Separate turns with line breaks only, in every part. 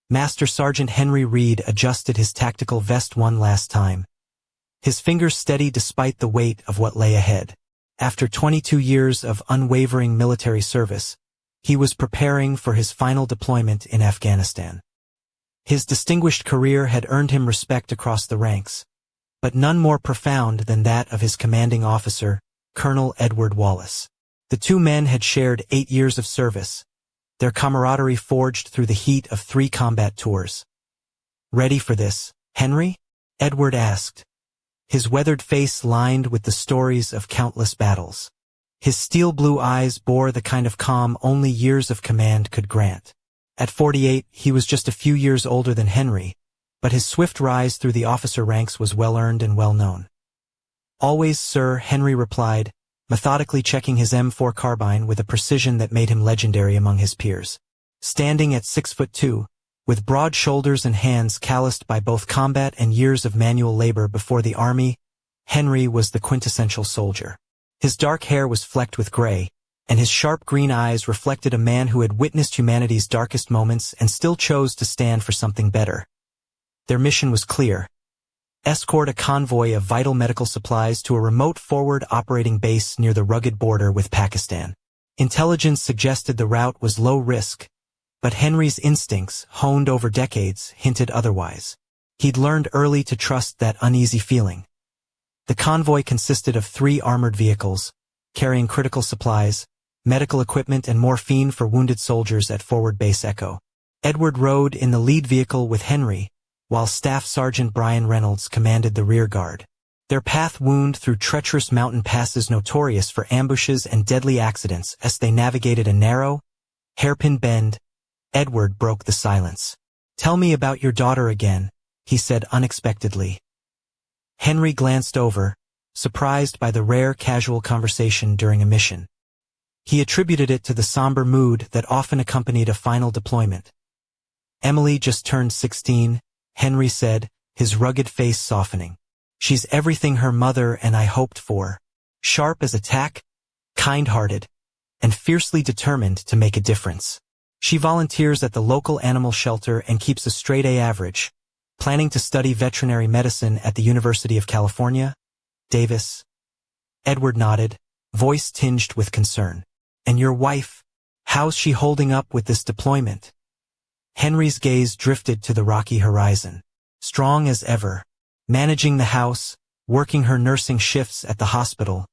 Master Sergeant Henry Reed adjusted his tactical vest one last time, his fingers steady despite the weight of what lay ahead. After 22 years of unwavering military service, he was preparing for his final deployment in Afghanistan. His distinguished career had earned him respect across the ranks, but none more profound than that of his commanding officer, Colonel Edward Wallace. The two men had shared 8 years of service, their camaraderie forged through the heat of 3 combat tours. "Ready for this, Henry?" Edward asked, his weathered face lined with the stories of countless battles. His steel-blue eyes bore the kind of calm only years of command could grant. At 48, he was just a few years older than Henry, but his swift rise through the officer ranks was well-earned and well-known. "Always, sir," Henry replied, methodically checking his M4 carbine with a precision that made him legendary among his peers. Standing at 6'2", with broad shoulders and hands calloused by both combat and years of manual labor before the army, Henry was the quintessential soldier. His dark hair was flecked with gray, and his sharp green eyes reflected a man who had witnessed humanity's darkest moments and still chose to stand for something better. Their mission was clear: escort a convoy of vital medical supplies to a remote forward operating base near the rugged border with Pakistan. Intelligence suggested the route was low risk, but Henry's instincts, honed over decades, hinted otherwise. He'd learned early to trust that uneasy feeling. The convoy consisted of 3 armored vehicles, carrying critical supplies, medical equipment and morphine for wounded soldiers at Forward Base Echo. Edward rode in the lead vehicle with Henry, while Staff Sergeant Brian Reynolds commanded the rear guard. Their path wound through treacherous mountain passes notorious for ambushes and deadly accidents. As they navigated a narrow, hairpin bend, Edward broke the silence. "Tell me about your daughter again," he said unexpectedly. Henry glanced over, surprised by the rare casual conversation during a mission. He attributed it to the somber mood that often accompanied a final deployment. "Emily just turned 16, Henry said, his rugged face softening. "She's everything her mother and I hoped for. Sharp as a tack, kind-hearted, and fiercely determined to make a difference. She volunteers at the local animal shelter and keeps a straight-A average, planning to study veterinary medicine at the University of California, Davis." Edward nodded, voice tinged with concern. "And your wife, how's she holding up with this deployment?" Henry's gaze drifted to the rocky horizon. "Strong as ever, managing the house, working her nursing shifts at the hospital,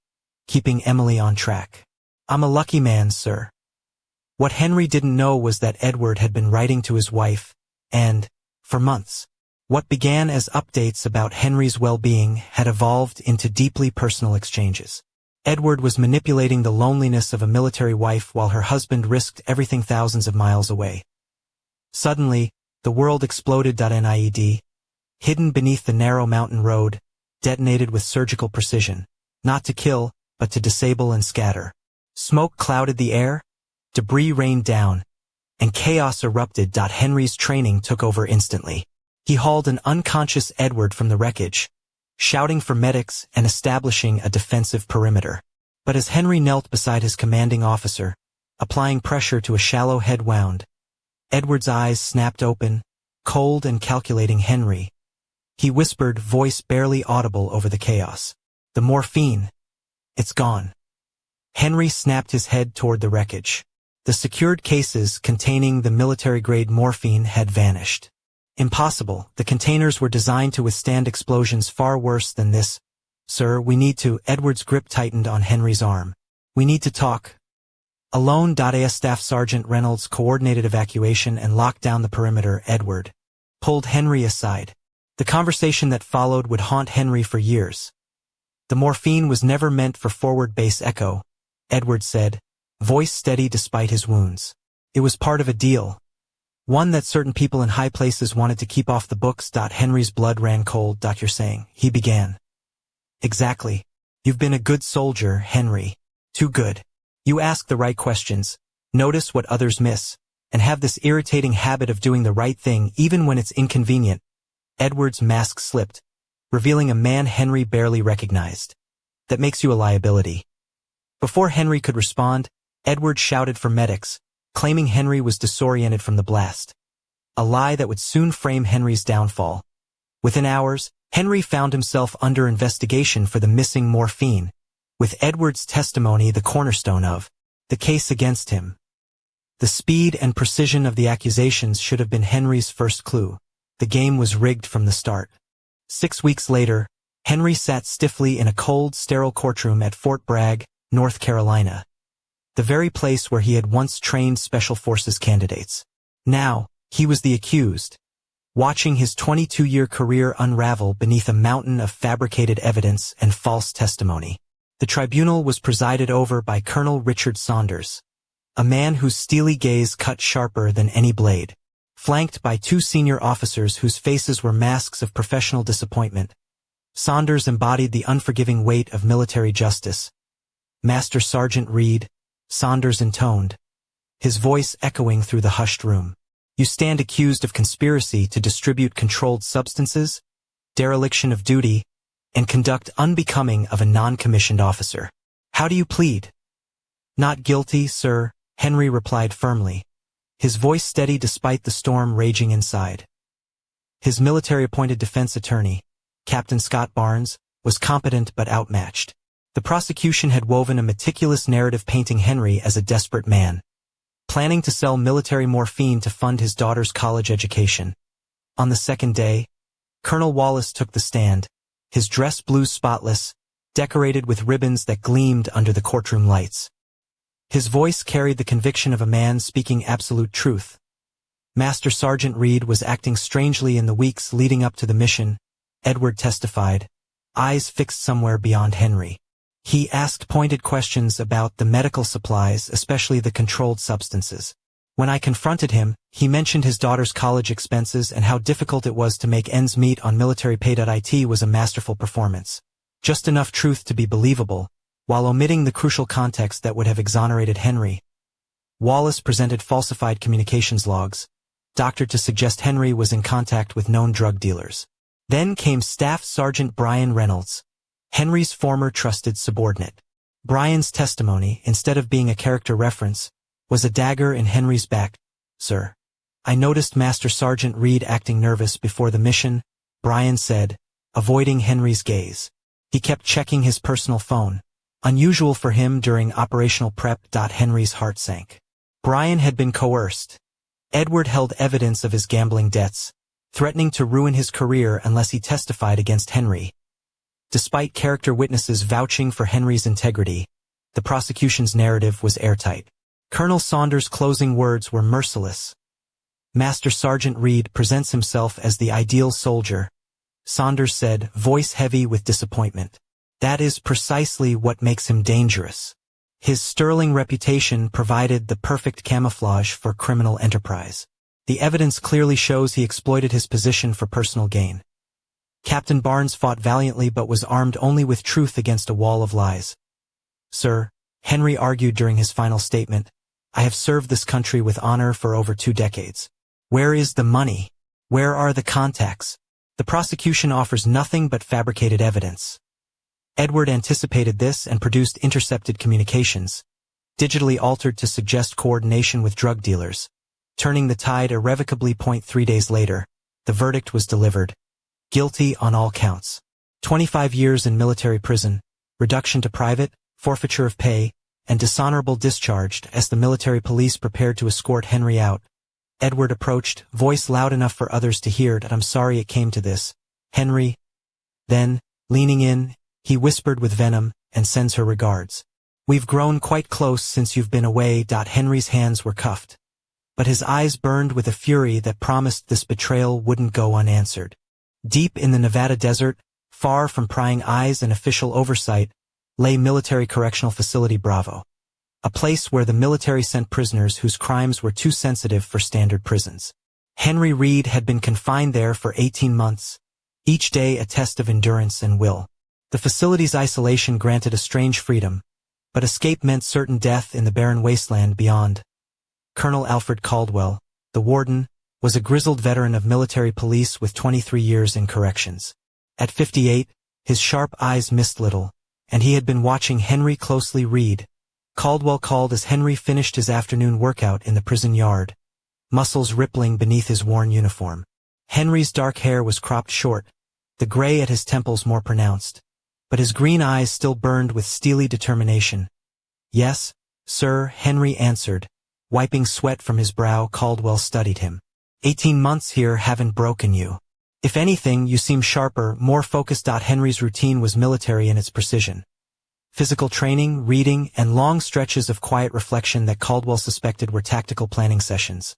keeping Emily on track. I'm a lucky man, sir." What Henry didn't know was that Edward had been writing to his wife, and, for months, what began as updates about Henry's well-being had evolved into deeply personal exchanges. Edward was manipulating the loneliness of a military wife while her husband risked everything thousands of miles away. Suddenly, the world exploded. An IED, hidden beneath the narrow mountain road, detonated with surgical precision, not to kill, but to disable and scatter. Smoke clouded the air, debris rained down, and chaos erupted. Henry's training took over instantly. He hauled an unconscious Edward from the wreckage, shouting for medics and establishing a defensive perimeter. But as Henry knelt beside his commanding officer, applying pressure to a shallow head wound, Edward's eyes snapped open, cold and calculating. "Henry," he whispered, voice barely audible over the chaos. "The morphine, it's gone." Henry snapped his head toward the wreckage. The secured cases containing the military-grade morphine had vanished. "Impossible. The containers were designed to withstand explosions far worse than this. Sir, we need to." Edward's grip tightened on Henry's arm. "We need to talk." Alone. AS Staff Sergeant Reynolds coordinated evacuation and locked down the perimeter. Edward pulled Henry aside. The conversation that followed would haunt Henry for years. "The morphine was never meant for Forward Base Echo," Edward said, voice steady despite his wounds. "It was part of a deal. One that certain people in high places wanted to keep off the books." Henry's blood ran cold. "You're saying," he began. "Exactly. You've been a good soldier, Henry. Too good. You ask the right questions, notice what others miss, and have this irritating habit of doing the right thing even when it's inconvenient." Edward's mask slipped, revealing a man Henry barely recognized. "That makes you a liability." Before Henry could respond, Edward shouted for medics, claiming Henry was disoriented from the blast. a lie that would soon frame Henry's downfall. Within hours, Henry found himself under investigation for the missing morphine, with Edward's testimony the cornerstone of the case against him. The speed and precision of the accusations should have been Henry's first clue. The game was rigged from the start. 6 weeks later, Henry sat stiffly in a cold, sterile courtroom at Fort Bragg, North Carolina, the very place where he had once trained Special Forces candidates. Now, he was the accused, watching his 22-year career unravel beneath a mountain of fabricated evidence and false testimony. The tribunal was presided over by Colonel Richard Saunders, a man whose steely gaze cut sharper than any blade, flanked by 2 senior officers whose faces were masks of professional disappointment. Saunders embodied the unforgiving weight of military justice. "Master Sergeant Reed," Saunders intoned, his voice echoing through the hushed room. "You stand accused of conspiracy to distribute controlled substances, dereliction of duty, and conduct unbecoming of a non-commissioned officer. How do you plead?" "Not guilty, sir," Henry replied firmly, his voice steady despite the storm raging inside. His military-appointed defense attorney, Captain Scott Barnes, was competent but outmatched. The prosecution had woven a meticulous narrative painting Henry as a desperate man, planning to sell military morphine to fund his daughter's college education. On the second day, Colonel Wallace took the stand, his dress blue spotless, decorated with ribbons that gleamed under the courtroom lights. His voice carried the conviction of a man speaking absolute truth. Master Sergeant Reed was acting strangely in the weeks leading up to the mission, Edward testified, eyes fixed somewhere beyond Henry. He asked pointed questions about the medical supplies, especially the controlled substances. When I confronted him, he mentioned his daughter's college expenses and how difficult it was to make ends meet on military pay. It was a masterful performance. Just enough truth to be believable, while omitting the crucial context that would have exonerated Henry. Wallace presented falsified communications logs, doctored to suggest Henry was in contact with known drug dealers. Then came Staff Sergeant Brian Reynolds, Henry's former trusted subordinate. Brian's testimony, instead of being a character reference, was a dagger in Henry's back. "Sir, I noticed Master Sergeant Reed acting nervous before the mission," Brian said, avoiding Henry's gaze. He kept checking his personal phone, unusual for him during operational prep. Henry's heart sank. Brian had been coerced. Edward held evidence of his gambling debts, threatening to ruin his career unless he testified against Henry. Despite character witnesses vouching for Henry's integrity, the prosecution's narrative was airtight. Colonel Saunders' closing words were merciless. "Master Sergeant Reed presents himself as the ideal soldier," Saunders said, voice heavy with disappointment. "That is precisely what makes him dangerous. His sterling reputation provided the perfect camouflage for criminal enterprise. The evidence clearly shows he exploited his position for personal gain. Captain Barnes fought valiantly but was armed only with truth against a wall of lies. Sir, Henry argued during his final statement, I have served this country with honor for over 2 decades. Where is the money? Where are the contacts? The prosecution offers nothing but fabricated evidence. Edward anticipated this and produced intercepted communications, digitally altered to suggest coordination with drug dealers. Turning the tide irrevocably. 3 days later, the verdict was delivered. Guilty on all counts. 25 years in military prison, reduction to private, forfeiture of pay, and dishonorable discharge. As the military police prepared to escort Henry out, Edward approached, voice loud enough for others to hear. I'm sorry it came to this, Henry. Then, leaning in, he whispered with venom, and sends her regards. We've grown quite close since you've been away. Henry's hands were cuffed, but his eyes burned with a fury that promised this betrayal wouldn't go unanswered. Deep in the Nevada desert, far from prying eyes and official oversight, lay Military Correctional Facility Bravo, a place where the military sent prisoners whose crimes were too sensitive for standard prisons. Henry Reed had been confined there for 18 months, each day a test of endurance and will. The facility's isolation granted a strange freedom, but escape meant certain death in the barren wasteland beyond. Colonel Alfred Caldwell, the warden, was a grizzled veteran of military police with 23 years in corrections. At 58, his sharp eyes missed little, and he had been watching Henry closely. Reed, Caldwell called as Henry finished his afternoon workout in the prison yard. muscles rippling beneath his worn uniform. Henry's dark hair was cropped short, the gray at his temples more pronounced, but his green eyes still burned with steely determination. "Yes, sir," Henry answered. Wiping sweat from his brow, Caldwell studied him. 18 months here haven't broken you. If anything, you seem sharper, more focused. Henry's routine was military in its precision. Physical training, reading, and long stretches of quiet reflection that Caldwell suspected were tactical planning sessions.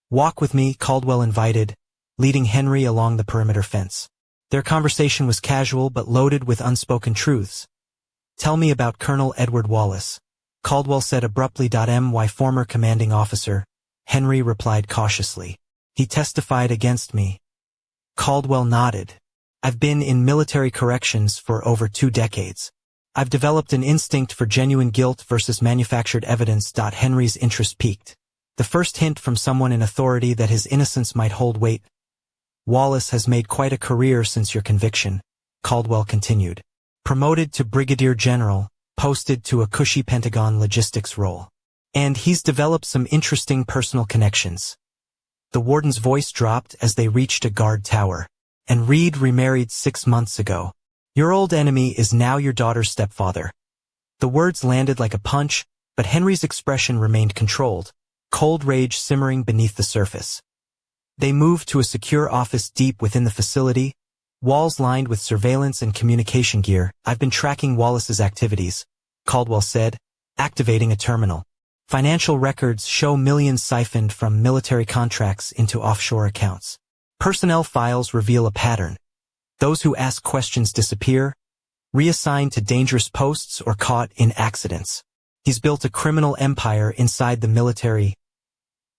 "Walk with me," Caldwell invited, leading Henry along the perimeter fence. Their conversation was casual but loaded with unspoken truths. "Tell me about Colonel Edward Wallace," Caldwell said abruptly. "My former commanding officer," Henry replied cautiously. "He testified against me." Caldwell nodded. "I've been in military corrections for over 2 decades. I've developed an instinct for genuine guilt versus manufactured evidence." Henry's interest peaked. The first hint from someone in authority that his innocence might hold weight. "Wallace has made quite a career since your conviction," Caldwell continued. "Promoted to brigadier general, posted to a cushy Pentagon logistics role. And he's developed some interesting personal connections." The warden's voice dropped as they reached a guard tower. "And Reed remarried 6 months ago. Your old enemy is now your daughter's stepfather." The words landed like a punch, but Henry's expression remained controlled, cold rage simmering beneath the surface. They moved to a secure office deep within the facility, walls lined with surveillance and communication gear. "I've been tracking Wallace's activities," Caldwell said, activating a terminal. "Financial records show millions siphoned from military contracts into offshore accounts. Personnel files reveal a pattern. Those who ask questions disappear, reassigned to dangerous posts or caught in accidents. He's built a criminal empire inside the military."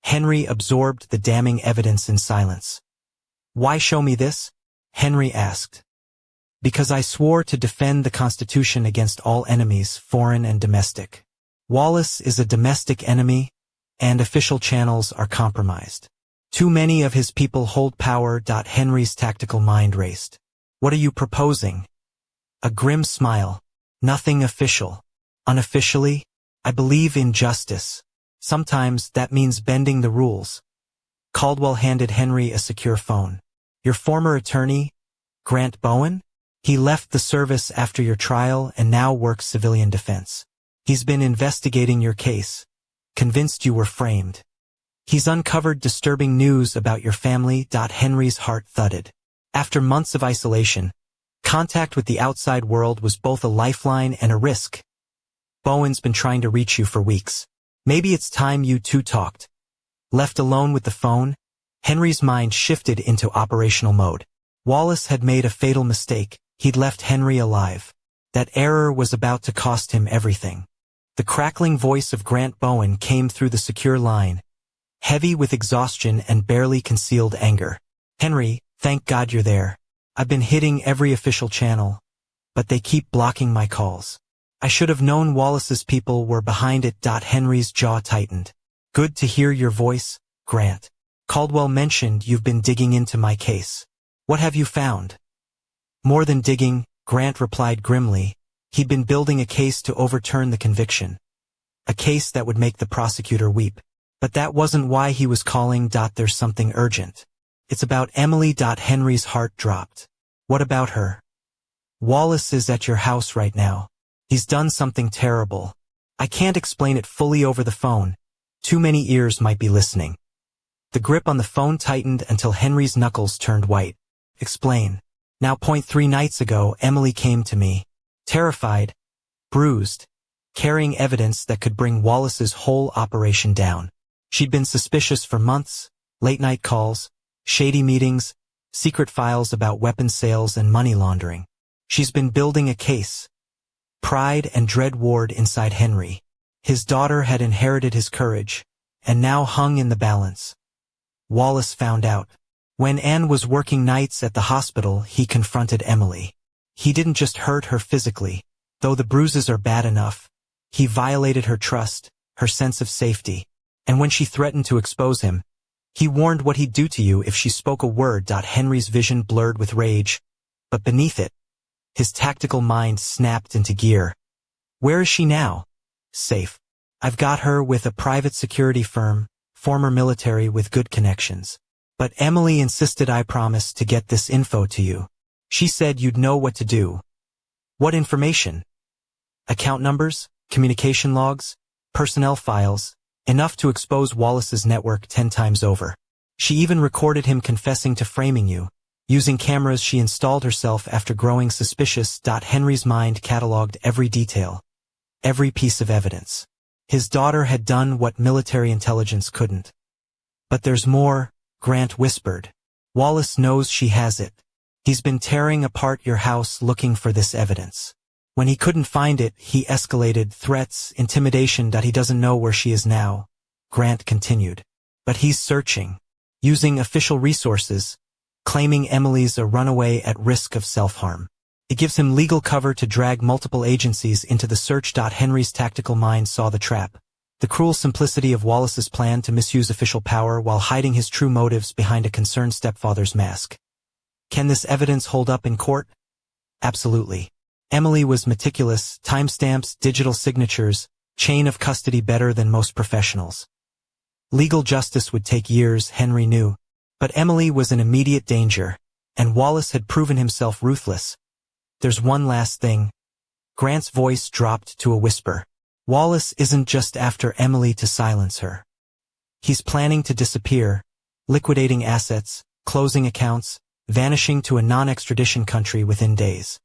Henry absorbed the damning evidence in silence. "Why show me this?" Henry asked. "Because I swore to defend the Constitution against all enemies, foreign and domestic. Wallace is a domestic enemy, and official channels are compromised. Too many of his people hold power." Henry's tactical mind raced. "What are you proposing?" A grim smile. "Nothing official. Unofficially, I believe in justice. Sometimes that means bending the rules." Caldwell handed Henry a secure phone. "Your former attorney, Grant Bowen? He left the service after your trial and now works civilian defense. He's been investigating your case, convinced you were framed. He's uncovered disturbing news about your family." Henry's heart thudded. After months of isolation, contact with the outside world was both a lifeline and a risk. "Bowen's been trying to reach you for weeks. Maybe it's time you two talked." Left alone with the phone, Henry's mind shifted into operational mode. Wallace had made a fatal mistake. He'd left Henry alive. That error was about to cost him everything. The crackling voice of Grant Bowen came through the secure line, heavy with exhaustion and barely concealed anger. "Henry, thank God you're there. I've been hitting every official channel, but they keep blocking my calls. I should have known Wallace's people were behind it." Henry's jaw tightened. "Good to hear your voice, Grant. Caldwell mentioned you've been digging into my case. What have you found?" "More than digging," Grant replied grimly. He'd been building a case to overturn the conviction. A case that would make the prosecutor weep. But that wasn't why he was calling. "There's something urgent. It's about Emily." Henry's heart dropped. "What about her?" "Wallace is at your house right now. He's done something terrible. I can't explain it fully over the phone. Too many ears might be listening." The grip on the phone tightened until Henry's knuckles turned white. "Explain." "Now, 3 nights ago, Emily came to me, terrified, bruised, carrying evidence that could bring Wallace's whole operation down. She'd been suspicious for months, late-night calls, shady meetings, secret files about weapons sales and money laundering. She's been building a case." Pride and dread warred inside Henry. His daughter had inherited his courage, and now hung in the balance. Wallace found out. When Anne was working nights at the hospital, he confronted Emily. He didn't just hurt her physically, though the bruises are bad enough. He violated her trust, her sense of safety. And when she threatened to expose him, he warned what he'd do to you if she spoke a word. Henry's vision blurred with rage, but beneath it, his tactical mind snapped into gear. "Where is she now?" "Safe. I've got her with a private security firm, former military with good connections. But Emily insisted I promise to get this info to you. She said you'd know what to do. What information? Account numbers, communication logs, personnel files, enough to expose Wallace's network 10 times over. She even recorded him confessing to framing you, using cameras she installed herself after growing suspicious. Henry's mind cataloged every detail, every piece of evidence. His daughter had done what military intelligence couldn't. But there's more, Grant whispered. Wallace knows she has it. He's been tearing apart your house looking for this evidence. When he couldn't find it, he escalated threats, intimidation. He doesn't know where she is now, Grant continued. But he's searching, using official resources, claiming Emily's a runaway at risk of self-harm. It gives him legal cover to drag multiple agencies into the search. Henry's tactical mind saw the trap, the cruel simplicity of Wallace's plan to misuse official power while hiding his true motives behind a concerned stepfather's mask. Can this evidence hold up in court? Absolutely. Emily was meticulous, timestamps, digital signatures, chain of custody better than most professionals. Legal justice would take years, Henry knew, but Emily was in immediate danger, and Wallace had proven himself ruthless. There's one last thing. Grant's voice dropped to a whisper. Wallace isn't just after Emily to silence her. He's planning to disappear, liquidating assets, closing accounts, vanishing to a non-extradition country within days.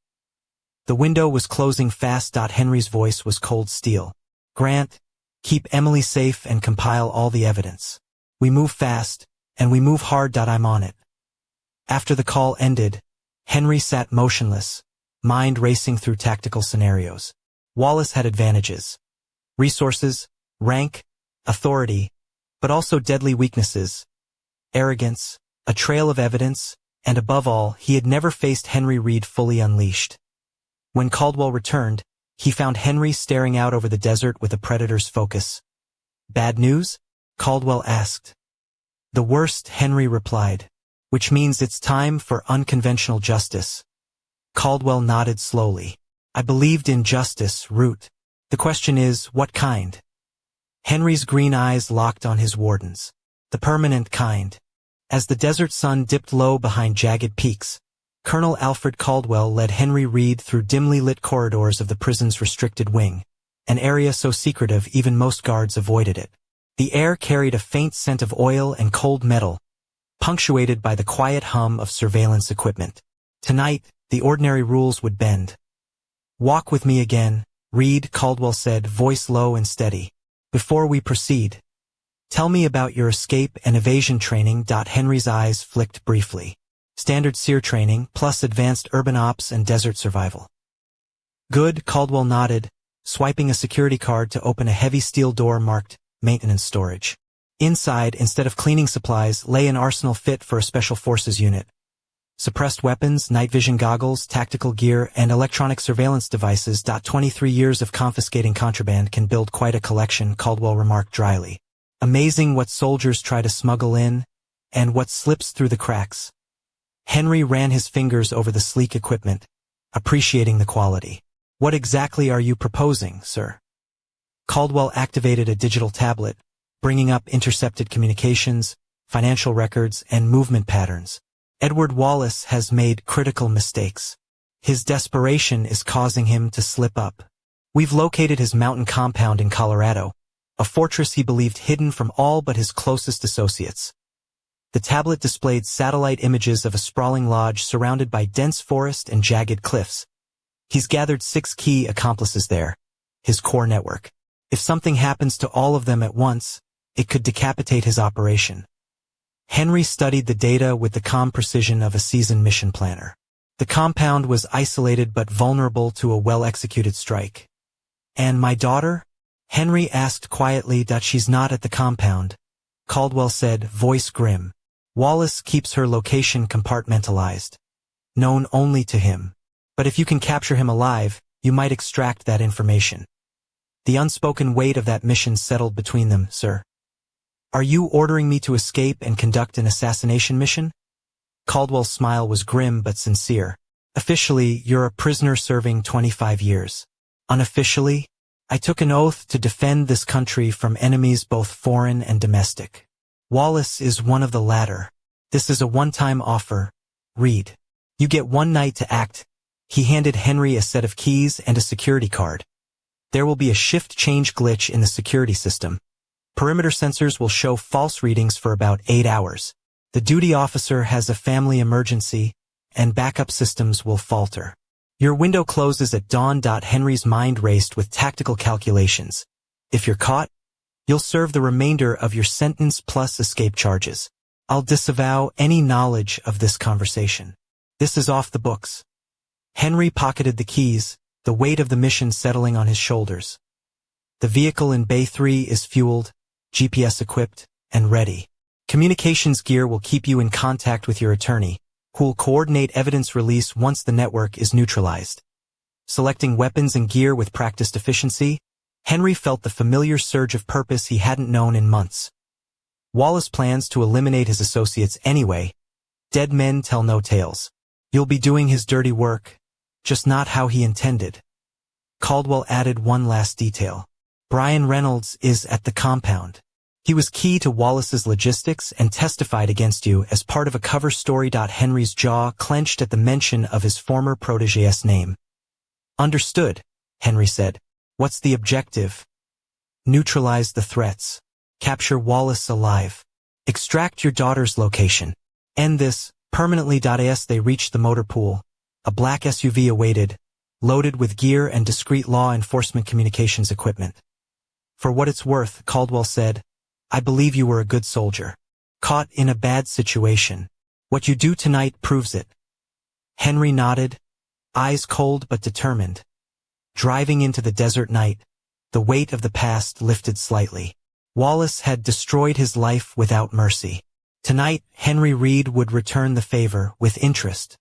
The window was closing fast. Henry's voice was cold steel. Grant, keep Emily safe and compile all the evidence. We move fast, and we move hard. I'm on it. After the call ended, Henry sat motionless, mind racing through tactical scenarios. Wallace had advantages. Resources, rank, authority, but also deadly weaknesses. Arrogance, a trail of evidence, and above all, he had never faced Henry Reed fully unleashed. When Caldwell returned, he found Henry staring out over the desert with a predator's focus. Bad news? Caldwell asked. The worst, Henry replied. Which means it's time for unconventional justice. Caldwell nodded slowly. I believed in justice, Root. The question is, what kind? Henry's green eyes locked on his wardens. The permanent kind. As the desert sun dipped low behind jagged peaks, Colonel Alfred Caldwell led Henry Reed through dimly lit corridors of the prison's restricted wing, an area so secretive even most guards avoided it. The air carried a faint scent of oil and cold metal, punctuated by the quiet hum of surveillance equipment. Tonight, the ordinary rules would bend. Walk with me again, Reed, Caldwell said, voice low and steady. Before we proceed, tell me about your escape and evasion training. Henry's eyes flicked briefly. Standard SEER training, plus advanced urban ops and desert survival. Good, Caldwell nodded, swiping a security card to open a heavy steel door marked Maintenance Storage. Inside, instead of cleaning supplies, lay an arsenal fit for a special forces unit. Suppressed weapons, night vision goggles, tactical gear, and electronic surveillance devices. 23 years of confiscating contraband can build quite a collection, Caldwell remarked dryly. Amazing what soldiers try to smuggle in, and what slips through the cracks. Henry ran his fingers over the sleek equipment, appreciating the quality. What exactly are you proposing, sir? Caldwell activated a digital tablet, bringing up intercepted communications, financial records, and movement patterns. Edward Wallace has made critical mistakes. His desperation is causing him to slip up. We've located his mountain compound in Colorado, a fortress he believed hidden from all but his closest associates. The tablet displayed satellite images of a sprawling lodge surrounded by dense forest and jagged cliffs. He's gathered 6 key accomplices there, his core network. If something happens to all of them at once, it could decapitate his operation. Henry studied the data with the calm precision of a seasoned mission planner. The compound was isolated but vulnerable to a well-executed strike. And my daughter? Henry asked quietly. She's not at the compound, Caldwell said, voice grim. Wallace keeps her location compartmentalized, known only to him. But if you can capture him alive, you might extract that information. The unspoken weight of that mission settled between them, sir. Are you ordering me to escape and conduct an assassination mission? Caldwell's smile was grim but sincere. Officially, you're a prisoner serving 25 years. Unofficially, I took an oath to defend this country from enemies both foreign and domestic. Wallace is one of the latter. This is a one-time offer. Read. You get one night to act. He handed Henry a set of keys and a security card. There will be a shift change glitch in the security system. Perimeter sensors will show false readings for about 8 hours. The duty officer has a family emergency, and backup systems will falter. Your window closes at dawn. Henry's mind raced with tactical calculations. If you're caught, you'll serve the remainder of your sentence plus escape charges. I'll disavow any knowledge of this conversation. This is off the books. Henry pocketed the keys, the weight of the mission settling on his shoulders. The vehicle in Bay 3 is fueled, GPS equipped, and ready. Communications gear will keep you in contact with your attorney, who will coordinate evidence release once the network is neutralized. Selecting weapons and gear with practiced efficiency, Henry felt the familiar surge of purpose he hadn't known in months. Wallace plans to eliminate his associates anyway. Dead men tell no tales. You'll be doing his dirty work, just not how he intended. Caldwell added one last detail. Brian Reynolds is at the compound. He was key to Wallace's logistics and testified against you as part of a cover story. Henry's jaw clenched at the mention of his former protégé's name. Understood, Henry said. What's the objective? Neutralize the threats. Capture Wallace alive. Extract your daughter's location. End this, permanently. As they reached the motor pool, a black SUV awaited, loaded with gear and discreet law enforcement communications equipment. For what it's worth, Caldwell said, I believe you were a good soldier. Caught in a bad situation. What you do tonight proves it. Henry nodded, eyes cold but determined. Driving into the desert night, the weight of the past lifted slightly. Wallace had destroyed his life without mercy. Tonight, Henry Reed would return the favor with interest.